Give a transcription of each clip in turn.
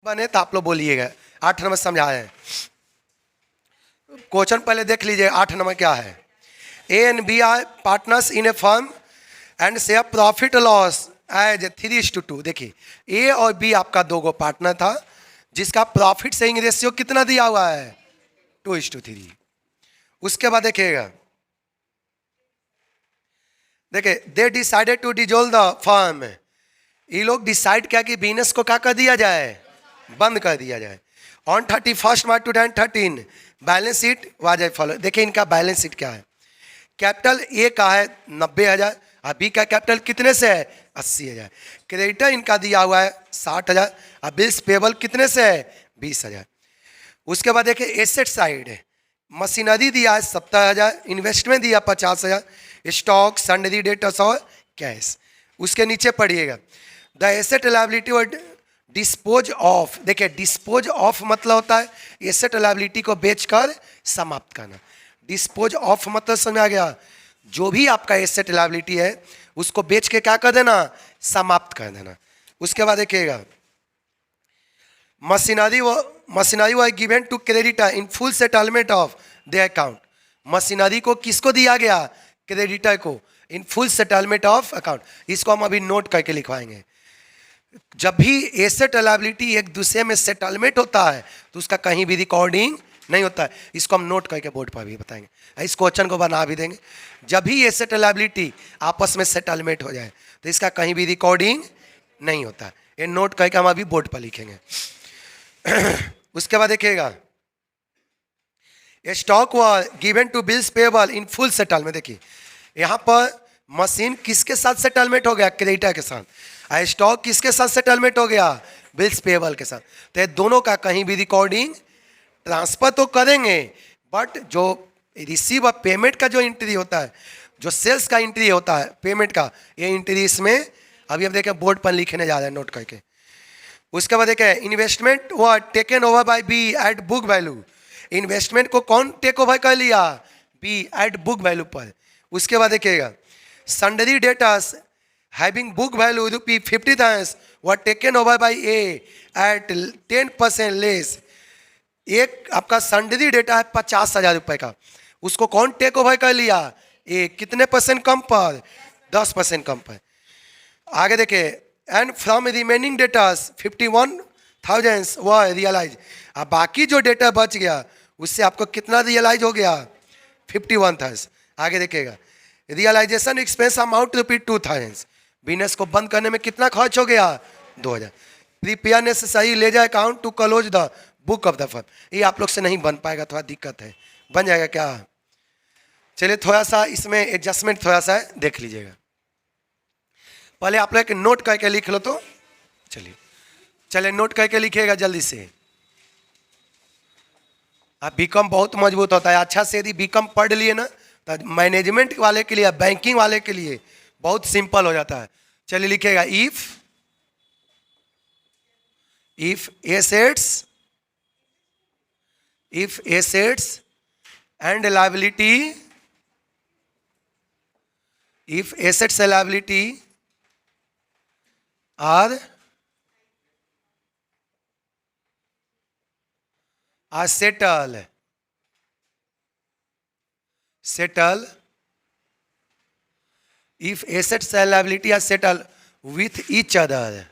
बने तो आप लोग बोलिएगा। 8 नंबर समझाए हैं। क्वेश्चन पहले देख लीजिए। 8 नंबर क्या है? A and B are partners in a firm and share profit loss as 3:2। देखिए, ए और बी आपका दो गो पार्टनर था जिसका प्रॉफिट शेयरिंग रेशियो कितना दिया हुआ है? 2:3। उसके बाद देखिएगा, देखिए they decided to dissolve the firm. ये लोग डिसाइड किया कि बिजनेस को क्या कर दिया जाए? बंद कर दिया जाए। On 31 March 2013 balance sheet was as follow. देखिए इनका बैलेंस शीट क्या है। कैपिटल ए का है 90,000 और बी का कैपिटल कितने से है? 80,000। क्रेडिटर इनका दिया हुआ है 60,000 और बिल्स पेबल कितने से है? 20,000। उसके बाद देखिए एसेट साइड है। मशीनरी दिया है 70,000, इन्वेस्टमेंट दिया 50,000, स्टॉक, सन्डरी डेटर्स और कैश। उसके नीचे पढ़िएगा द एसेट लायबिलिटी और डिस्पोज ऑफ। देखिए डिस्पोज ऑफ मतलब होता है एसेट लायबिलिटी को बेचकर समाप्त करना। डिस्पोज ऑफ मतलब समझ आ गया? जो भी आपका एसेट लायबिलिटी है उसको बेच के क्या कर देना? समाप्त कर देना। उसके बाद देखिएगा machinery were given to creditor in full settlement of the account. Machinery को किसको दिया गया? क्रेडिटर को, in full settlement of account. इसको हम अभी नोट करके लिखवाएंगे। जब भी एसेट लायबिलिटी एक दूसरे में सेटलमेंट होता है तो उसका कहीं भी रिकॉर्डिंग नहीं होता है। इसको हम नोट करके बोर्ड पर भी बताएंगे। इस क्वेश्चन को बना भी देंगे। जब भी एसेट लायबिलिटी आपस में सेटलमेंट हो जाए तो इसका कहीं भी रिकॉर्डिंग नहीं होता है। ये नोट करके हम अभी बोर्ड पर लिखेंगे। उसके बाद देखिएगा stock were given to bills payable in full settlement. देखिए यहाँ पर मशीन किसके साथ सेटलमेंट हो गया? क्रेडिटर के साथ। स्टॉक किसके साथ सेटलमेंट हो गया? बिल्स पेबल के साथ। तो दोनों का कहीं भी रिकॉर्डिंग ट्रांसफर तो करेंगे बट जो रिसीव और पेमेंट का जो एंट्री होता है, जो सेल्स का एंट्री होता है पेमेंट का, ये एंट्री इसमें अभी हम देखें बोर्ड पर लिखने जा रहे हैं नोट करके। उसके बाद देखें investment were taken over by B at book value. Investment को कौन टेक ओवर कर लिया? बी एट बुक वैल्यू पर। उसके बाद देखिएगा sundry debtors having book value ₹50,000 were taken over by A at 10% less. एक आपका सन्डरी डेटा है 50,000 रुपये का, उसको कौन टेक ओवर कर लिया? ए। कितने % कम पर? 10% कम पर। आगे देखिए and from remaining debtors 51,000 were realise. अब बाकी जो डेटा बच गया उससे आपको कितना रियलाइज हो गया? 51,000। आगे देखिएगा रियलाइजेशन एक्सपेंस अमाउंट ₹2,000। बिजनेस को बंद करने में कितना खर्च हो गया? 2,000। प्रीपेयरनेस सही ले जाए account to close the book of the firm. ये आप लोग से नहीं बन पाएगा, थोड़ा दिक्कत है। बन जाएगा क्या? चलिए थोड़ा सा इसमें एडजस्टमेंट थोड़ा सा देख लीजिएगा। पहले आप लोग नोट करके लिख लो तो चलिए नोट करके लिखिएगा जल्दी से। अब बीकॉम बहुत मजबूत होता है। अच्छा से यदि बीकॉम पढ़ लिए ना तो मैनेजमेंट वाले के लिए, बैंकिंग वाले के लिए बहुत सिंपल हो जाता है। चलिए लिखिएगा if assets and liability, if assets and liability are settle if assets and liability are settled with each other,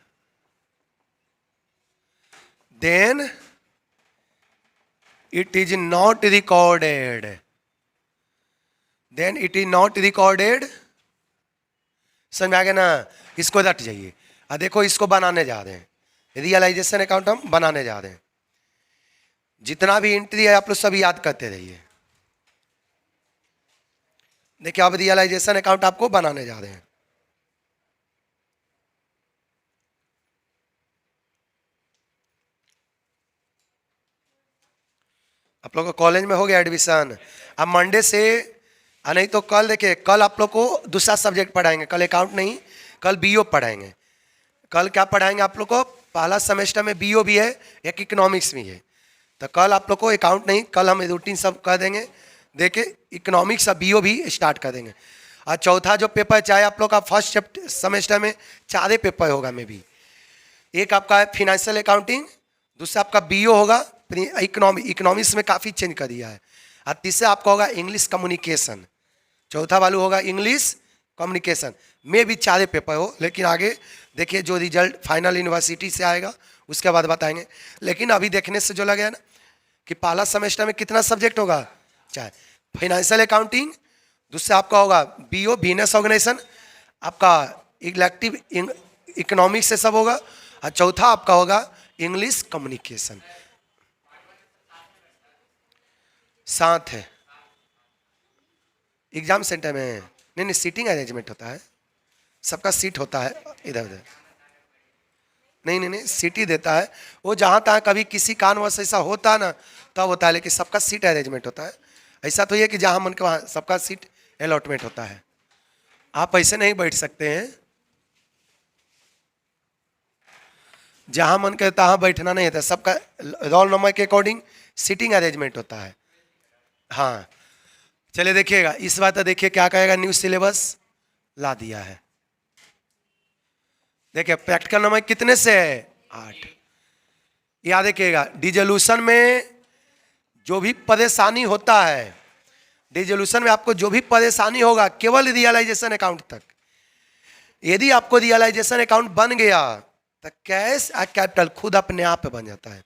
then it is not recorded. समझ आ गया ना? इसको रट जाइए। देखो इसको बनाने जा रहे हैं, रियलाइजेशन अकाउंट हम बनाने जा रहे हैं। जितना भी एंट्री है आप लोग सब याद करते रहिए। देखिए अब रियलाइजेशन अकाउंट आपको बनाने जा रहे हैं। आप लोग को कॉलेज में हो गया एडमिशन। अब मंडे से नहीं तो कल देखिए, कल आप लोग को दूसरा सब्जेक्ट पढ़ाएंगे। कल अकाउंट नहीं, कल बीओ पढ़ाएंगे। कल क्या पढ़ाएंगे आप लोग को? पहला सेमेस्टर में बीओ भी है, एक इकोनॉमिक्स भी है। तो कल आप लोग को अकाउंट नहीं, कल हम रूटीन सब कर देंगे। देखिए इकोनॉमिक्स और बीओ भी स्टार्ट कर देंगे। और चौथा जो पेपर, चाहे आप लोग का फर्स्ट सेमेस्टर में 4 पेपर होगा में भी। एक आपका है फिनेंशियल अकाउंटिंग, दूसरा आपका बीओ होगा, इकोनॉमिक्स में काफ़ी चेंज कर दिया है। और तीसरा आपका होगा इंग्लिश कम्युनिकेशन। चौथा वाला होगा इंग्लिश कम्युनिकेशन। में भी 4 पेपर हो, लेकिन आगे देखिए जो रिजल्ट फाइनल यूनिवर्सिटी से आएगा उसके बाद बताएंगे। लेकिन अभी देखने से जो लगे ना कि पहला सेमेस्टर में कितना सब्जेक्ट होगा, 4। फाइनेंशियल अकाउंटिंग, दूसरा आपका होगा बीओ बिजनेस ऑर्गेनाइजेशन, आपका इलेक्टिव इकोनॉमिक्स से सब होगा, और चौथा आपका होगा इंग्लिश कम्युनिकेशन। साथ है एग्जाम सेंटर में नहीं सीटिंग अरेंजमेंट होता है, सबका सीट होता है इधर उधर। नहीं सीट ही देता है वो, जहाँ तहाँ कभी किसी कारणवश ऐसा होता है ना तब होता है, लेकिन सबका सीट अरेंजमेंट होता है। ऐसा तो ये कि जहाँ मन के वहाँ सबका सीट अलॉटमेंट होता है। आप ऐसे नहीं बैठ सकते हैं, जहाँ मन के तहाँ बैठना नहीं होता, सबका रोल नंबर के अकॉर्डिंग सीटिंग अरेंजमेंट होता है। हाँ चलिए देखिएगा इस बात देखिए क्या कहेगा, न्यू सिलेबस ला दिया है। देखिए प्रैक्टिकल नंबर कितने से है, 8। याद रखिएगा डिसोल्यूशन में जो भी परेशानी होता है, डिसोल्यूशन में आपको जो भी परेशानी होगा केवल रियलाइजेशन अकाउंट तक। यदि आपको रियलाइजेशन अकाउंट बन गया तो कैश और कैपिटल खुद अपने आप बन जाता है।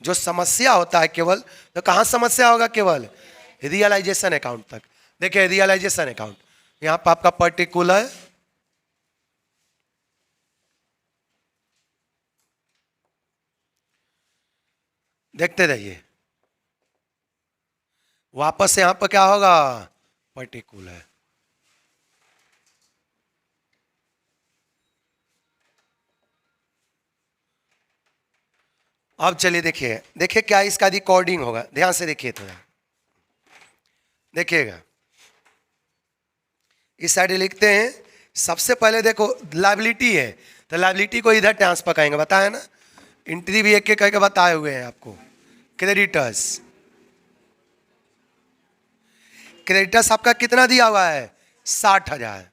जो समस्या होता है केवल, तो कहाँ समस्या होगा, केवल रियलाइजेशन अकाउंट तक। देखिए रियलाइजेशन अकाउंट यहाँ पर आपका पर्टिकुलर देखते रहिए, वापस यहां पर क्या होगा, पर्टिकुलर। अब चलिए देखिए क्या इसका रिकॉर्डिंग होगा, ध्यान से देखिए थोड़ा, देखिएगा इस साइड लिखते हैं। सबसे पहले देखो लायबिलिटी है, तो लायबिलिटी को इधर ट्रांसफर करेंगे, बताया ना, एंट्री भी एक एक करके बताए हुए हैं आपको। क्रेडिटर्स, क्रेडिटर्स आपका कितना दिया हुआ है, 60,000।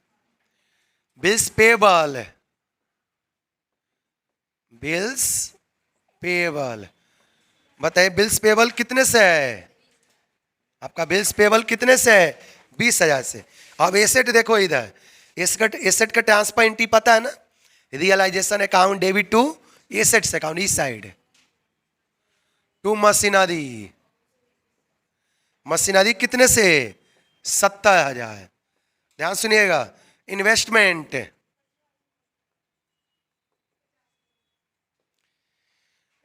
बिल्स पेबल, बिल्स पेबल बताइए बिल्स पेबल कितने से है, आपका बिल्स पेबल कितने से है, 20,000 से। अब एसेट देखो इधर, एसेट का ट्रांसफर एंट्री पता है ना, realisation account debit to assets account, इस साइड टू मशीनरी, मशीनरी कितने से, 70,000। ध्यान सुनिएगा इन्वेस्टमेंट,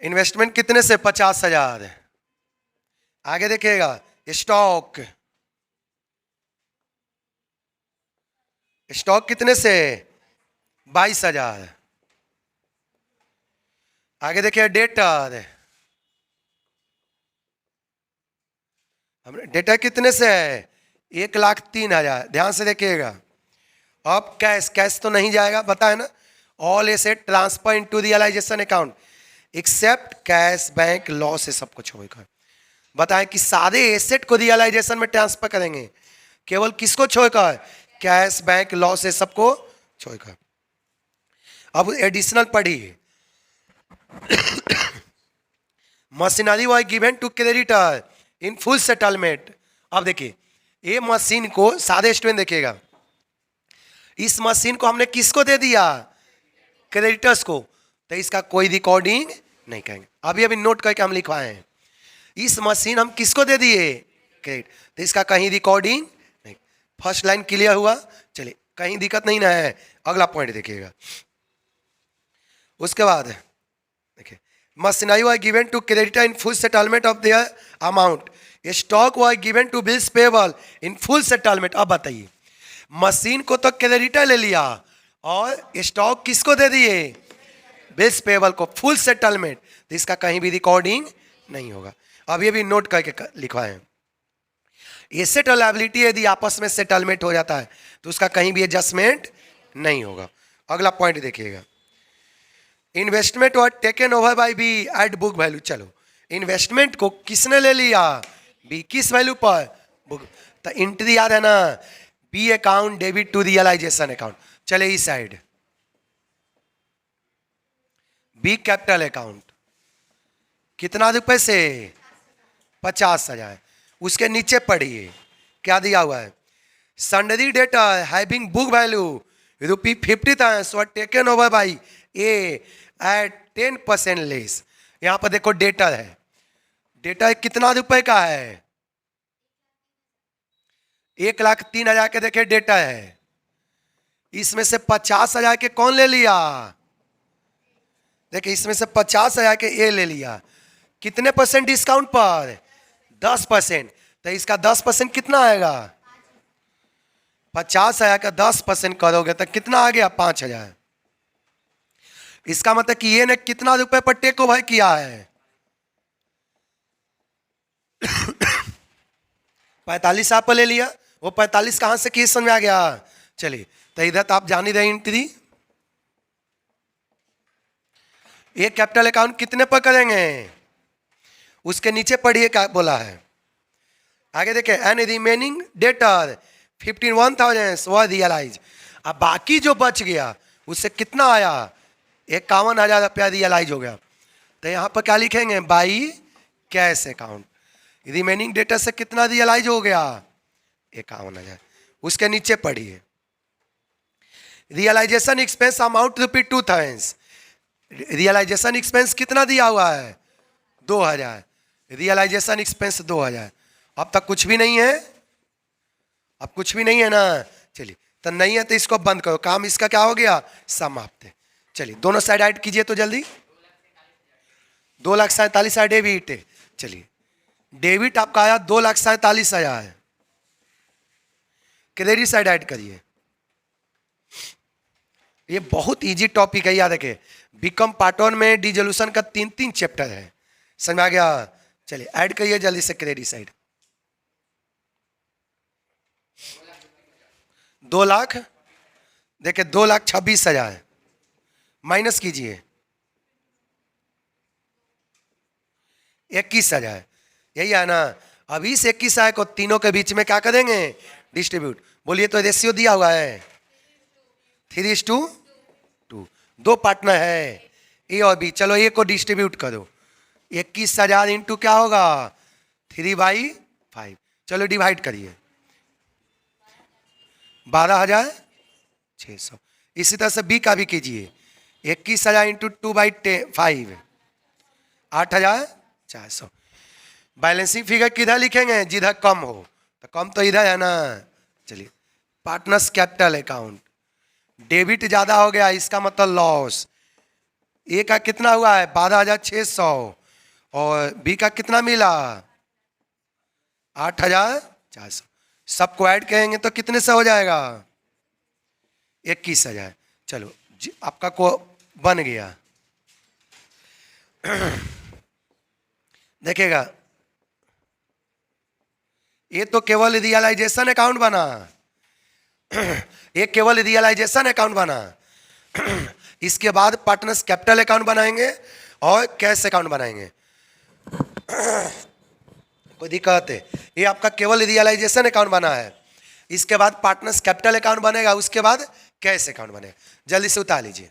इन्वेस्टमेंट कितने से, 50,000। आगे देखिएगा स्टॉक, स्टॉक कितने से, 22,000। आगे देखिए डेटर, हमने डेटा कितने से है, 1,03,000। ध्यान से देखिएगा। अब कैश, कैश तो नहीं जाएगा, बताए ना, all asset transfer into realisation account except cash bank loss, है सब कुछ होगा। बताएं कि सारे एसेट को रियलाइजेशन में ट्रांसफर करेंगे, केवल किसको छोड़कर, कैश बैंक लॉस, है सबको छोड़कर। अब एडिशनल पढ़िए, machinery was given to creditor in full settlement. अब देखिए ये मशीन को, सारे स्टूडेंट देखिएगा, इस मशीन को हमने किसको दे दिया, क्रेडिटर्स को, तो इसका कोई रिकॉर्डिंग नहीं करेंगे। अभी अभी नोट करके हम लिखवाए हैं, इस मशीन हम किसको दे दिए, क्रेडिट, तो इसका कहीं रिकॉर्डिंग नहीं। फर्स्ट लाइन क्लियर हुआ, चलिए कहीं दिक्कत नहीं ना है। अगला पॉइंट देखिएगा, उसके बाद देखिए machinery was given to creditor in full settlement of their amount, stock was given to bills payable in full settlement. अब बताइए मशीन को तो क्रेडिटर ले लिया और स्टॉक किसको दे दिए, बिल्स पेबल को, फुल सेटलमेंट, तो इसका कहीं भी रिकॉर्डिंग नहीं होगा। अब ये भी नोट करके लिखवाएं, एसेट और लायबिलिटी यदि आपस में सेटलमेंट हो जाता है तो उसका कहीं भी एडजस्टमेंट नहीं होगा। अगला पॉइंट देखिएगा, इन्वेस्टमेंट और taken over by B at book value. चलो इन्वेस्टमेंट को किसने ले लिया, बी, किस वैल्यू पर, बुक, तो एंट्री याद है ना, B account debit to realisation account. चले इस साइड, बी कैपिटल अकाउंट, कितना रुपए से? 50,000। उसके नीचे पढ़िए क्या दिया हुआ है, sundry debtor having book value ₹50,000 were taken over by A at 10% less. यहाँ पर देखो डेटर है, डेटर कितना रुपए का है? 1,03,000 के देखे डेटा है। इसमें से 50,000 के कौन ले लिया? देखिए इसमें से 50,000 के ए ले लिया। कितने % डिस्काउंट पर? 10%। तो इसका 10% कितना आएगा? 50,000 का 10% करोगे तो कितना आ गया? 5,000। इसका मतलब कि ये ने कितना रुपए पर टेक ओवर किया है? 45 आप ले लिया। वो 45 कहां से किए समझ में आ गया? चलिए तो इधर तो आप जान ही रहे एंट्री। ये कैपिटल अकाउंट कितने पर करेंगे? उसके नीचे पढ़िए क्या बोला है आगे देखें, एंड रिमेनिंग डेटर 51,000 वह रियलाइज। अब बाकी जो बच गया उससे कितना आया? 51,000 रुपया रियलाइज हो गया। तो यहाँ पर क्या लिखेंगे? By cash account. Remaining debtor से कितना रियलाइज हो गया? 51,000। उसके नीचे पढ़िए, realisation expense amount ₹2,000। Realisation expense कितना दिया हुआ है? 2,000। Realisation expense 2,000। अब तक कुछ भी नहीं है, अब कुछ भी नहीं है ना। चलिए तो नहीं है तो इसको बंद करो, काम इसका क्या हो गया? समाप्त। चलिए दोनों साइड ऐड कीजिए तो जल्दी। 2,47,000 डेबिट। चलिए डेबिट आपका आया 2,47,000। क्रेडिट साइड ऐड करिए। ये बहुत इजी टॉपिक है, याद रखिए। बीकॉम पार्ट 1 में डिसोल्यूशन का 3 चैप्टर है, समझ में आ गया? चलिए ऐड करिए जल्दी से क्रेडिट साइड। 2 लाख, देखिए 2,26,000 माइनस कीजिए 21,000। यही है ना। अब इस 21,000 को तीनों के बीच में क्या करेंगे? डिस्ट्रीब्यूट। बोलिए तो रेशियो दिया हुआ है 3:2। 2 पार्टनर है ए और बी। चलो ए को डिस्ट्रीब्यूट करो। 21,000 इंटू क्या होगा? 3/5। चलो डिवाइड करिए 12,600। इसी तरह से बी का भी कीजिए। 21,000 इंटू 2/5 8,400। बैलेंसिंग फिगर किधर लिखेंगे? जिधर कम हो। तो कम तो इधर है ना। चलिए पार्टनर्स कैपिटल अकाउंट, डेबिट ज्यादा हो गया इसका मतलब लॉस। ए का कितना हुआ है? 12,600 और बी का कितना मिला? 8,400। सबको ऐड करेंगे तो कितने से हो जाएगा? 21,000। चलो आपका को बन गया। देखिएगा ये तो केवल रियलाइजेशन अकाउंट बना, ये केवल रियलाइजेशन अकाउंट बना। इसके बाद पार्टनर्स कैपिटल अकाउंट बनाएंगे और कैश अकाउंट बनाएंगे। कोई दिक्कत है? ये आपका केवल रियलाइजेशन अकाउंट बना है। इसके बाद पार्टनर्स कैपिटल अकाउंट बनेगा, उसके बाद कैश अकाउंट बनेगा। जल्दी से उतार लीजिए।